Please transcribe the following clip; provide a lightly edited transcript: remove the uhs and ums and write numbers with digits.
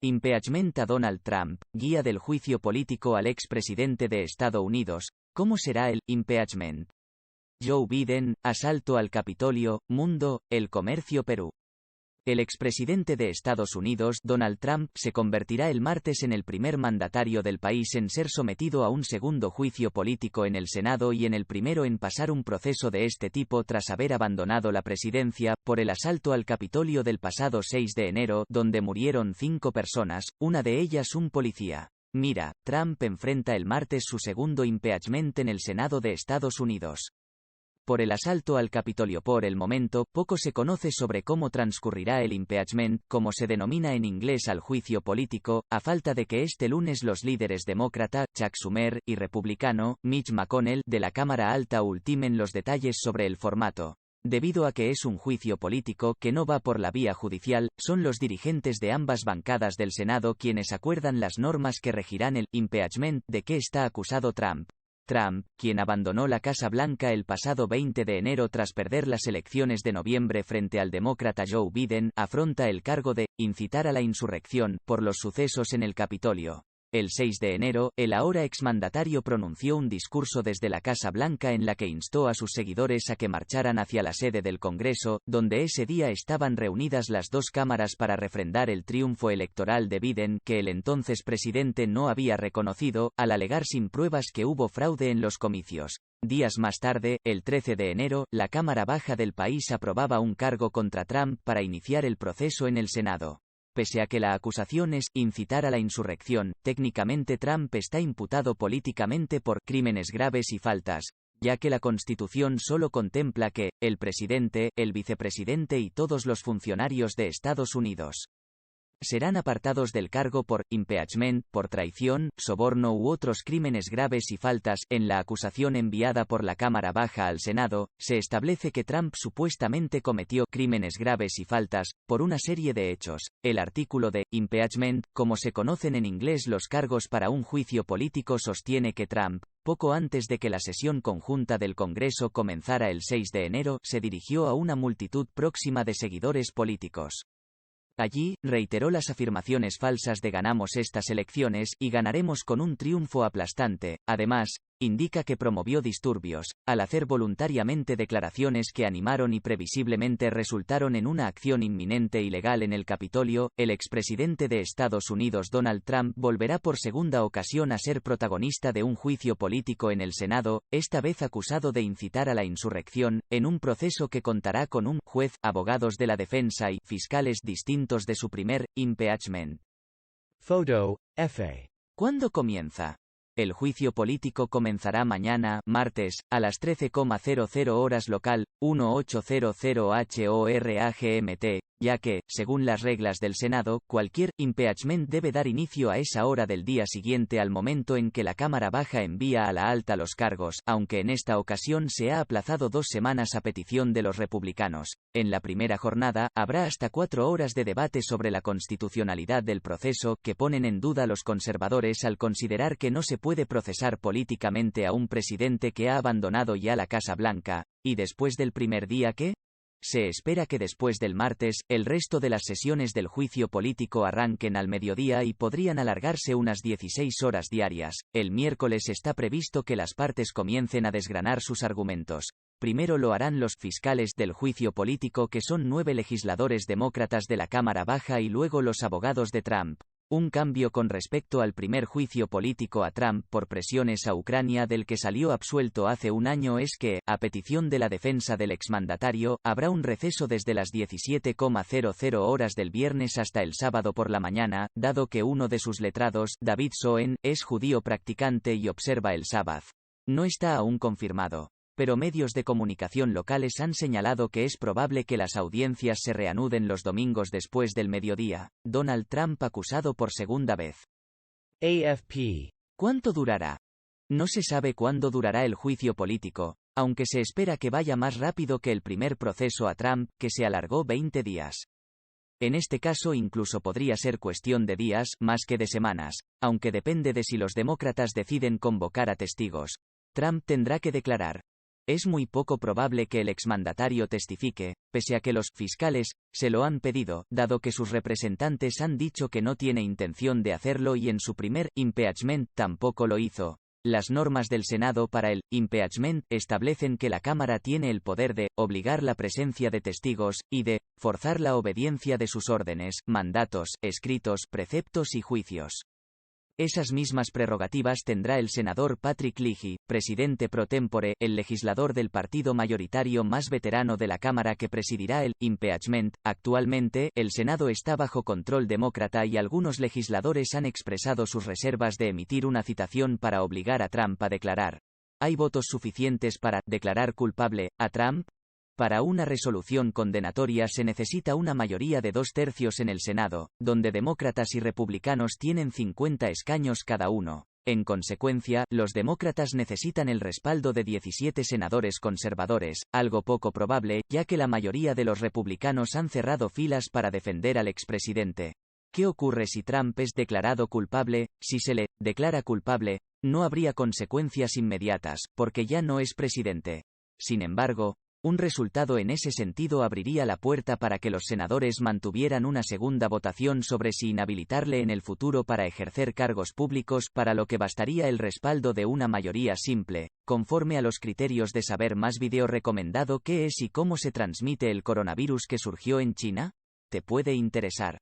Impeachment a Donald Trump, guía del juicio político al expresidente de Estados Unidos. ¿Cómo será el impeachment? Joe Biden, asalto al Capitolio, Mundo, El Comercio Perú. El expresidente de Estados Unidos, Donald Trump, se convertirá el martes en el primer mandatario del país en ser sometido a un segundo juicio político en el Senado y en el primero en pasar un proceso de este tipo tras haber abandonado la presidencia, por el asalto al Capitolio del pasado 6 de enero, donde murieron 5 personas, una de ellas un policía. Mira, Trump enfrenta el martes su segundo impeachment en el Senado de Estados Unidos. Por el asalto al Capitolio. Por el momento, poco se conoce sobre cómo transcurrirá el impeachment, como se denomina en inglés al juicio político, a falta de que este lunes los líderes demócrata, Chuck Schumer, y republicano, Mitch McConnell, de la Cámara Alta ultimen los detalles sobre el formato. Debido a que es un juicio político que no va por la vía judicial, son los dirigentes de ambas bancadas del Senado quienes acuerdan las normas que regirán el impeachment de que está acusado Trump. Trump, quien abandonó la Casa Blanca el pasado 20 de enero tras perder las elecciones de noviembre frente al demócrata Joe Biden, afronta el cargo de incitar a la insurrección por los sucesos en el Capitolio. El 6 de enero, el ahora exmandatario pronunció un discurso desde la Casa Blanca en la que instó a sus seguidores a que marcharan hacia la sede del Congreso, donde ese día estaban reunidas las dos cámaras para refrendar el triunfo electoral de Biden, que el entonces presidente no había reconocido, al alegar sin pruebas que hubo fraude en los comicios. Días más tarde, el 13 de enero, la Cámara Baja del país aprobaba un cargo contra Trump para iniciar el proceso en el Senado. Pese a que la acusación es incitar a la insurrección, técnicamente Trump está imputado políticamente por crímenes graves y faltas, ya que la Constitución solo contempla que el presidente, el vicepresidente y todos los funcionarios de Estados Unidos serán apartados del cargo por impeachment, por traición, soborno u otros crímenes graves y faltas. En la acusación enviada por la Cámara Baja al Senado, se establece que Trump supuestamente cometió crímenes graves y faltas, por una serie de hechos. El artículo de impeachment, como se conocen en inglés los cargos para un juicio político, sostiene que Trump, poco antes de que la sesión conjunta del Congreso comenzara el 6 de enero, se dirigió a una multitud próxima de seguidores políticos. Allí, reiteró las afirmaciones falsas de ganamos estas elecciones y ganaremos con un triunfo aplastante. Además, indica que promovió disturbios, al hacer voluntariamente declaraciones que animaron y previsiblemente resultaron en una acción inminente y legal en el Capitolio. El expresidente de Estados Unidos Donald Trump volverá por segunda ocasión a ser protagonista de un juicio político en el Senado, esta vez acusado de incitar a la insurrección, en un proceso que contará con un juez, abogados de la defensa y fiscales distintos de su primer impeachment. Foto, F. ¿Cuándo comienza? El juicio político comenzará mañana, martes, a las 13:00 horas local, 18:00 HORA GMT, ya que, según las reglas del Senado, cualquier impeachment debe dar inicio a esa hora del día siguiente al momento en que la Cámara Baja envía a la alta los cargos, aunque en esta ocasión se ha aplazado 2 semanas a petición de los republicanos. En la primera jornada, habrá hasta 4 horas de debate sobre la constitucionalidad del proceso, que ponen en duda los conservadores al considerar que no se puede procesar políticamente a un presidente que ha abandonado ya la Casa Blanca. ¿Y después del primer día qué? Se espera que después del martes, el resto de las sesiones del juicio político arranquen al mediodía y podrían alargarse unas 16 horas diarias. El miércoles está previsto que las partes comiencen a desgranar sus argumentos. Primero lo harán los fiscales del juicio político, que son 9 legisladores demócratas de la Cámara Baja, y luego los abogados de Trump. Un cambio con respecto al primer juicio político a Trump por presiones a Ucrania del que salió absuelto hace un año es que, a petición de la defensa del exmandatario, habrá un receso desde las 17:00 horas del viernes hasta el sábado por la mañana, dado que uno de sus letrados, David Soen, es judío practicante y observa el sábado. No está aún confirmado, pero medios de comunicación locales han señalado que es probable que las audiencias se reanuden los domingos después del mediodía. Donald Trump acusado por segunda vez. AFP. ¿Cuánto durará? No se sabe cuándo durará el juicio político, aunque se espera que vaya más rápido que el primer proceso a Trump, que se alargó 20 días. En este caso incluso podría ser cuestión de días, más que de semanas, aunque depende de si los demócratas deciden convocar a testigos. Trump tendrá que declarar. Es muy poco probable que el exmandatario testifique, pese a que los fiscales se lo han pedido, dado que sus representantes han dicho que no tiene intención de hacerlo y en su primer impeachment tampoco lo hizo. Las normas del Senado para el impeachment establecen que la Cámara tiene el poder de obligar la presencia de testigos y de forzar la obediencia de sus órdenes, mandatos, escritos, preceptos y juicios. Esas mismas prerrogativas tendrá el senador Patrick Leahy, presidente pro tempore, el legislador del partido mayoritario más veterano de la Cámara que presidirá el impeachment. Actualmente, el Senado está bajo control demócrata y algunos legisladores han expresado sus reservas de emitir una citación para obligar a Trump a declarar. ¿Hay votos suficientes para declarar culpable a Trump? Para una resolución condenatoria se necesita una mayoría de 2/3 en el Senado, donde demócratas y republicanos tienen 50 escaños cada uno. En consecuencia, los demócratas necesitan el respaldo de 17 senadores conservadores, algo poco probable, ya que la mayoría de los republicanos han cerrado filas para defender al expresidente. ¿Qué ocurre si Trump es declarado culpable? Si se le declara culpable, no habría consecuencias inmediatas, porque ya no es presidente. Sin embargo, un resultado en ese sentido abriría la puerta para que los senadores mantuvieran una segunda votación sobre si inhabilitarle en el futuro para ejercer cargos públicos, para lo que bastaría el respaldo de una mayoría simple, conforme a los criterios de Saber Más Video recomendado. ¿Qué es y cómo se transmite el coronavirus que surgió en China? Te puede interesar.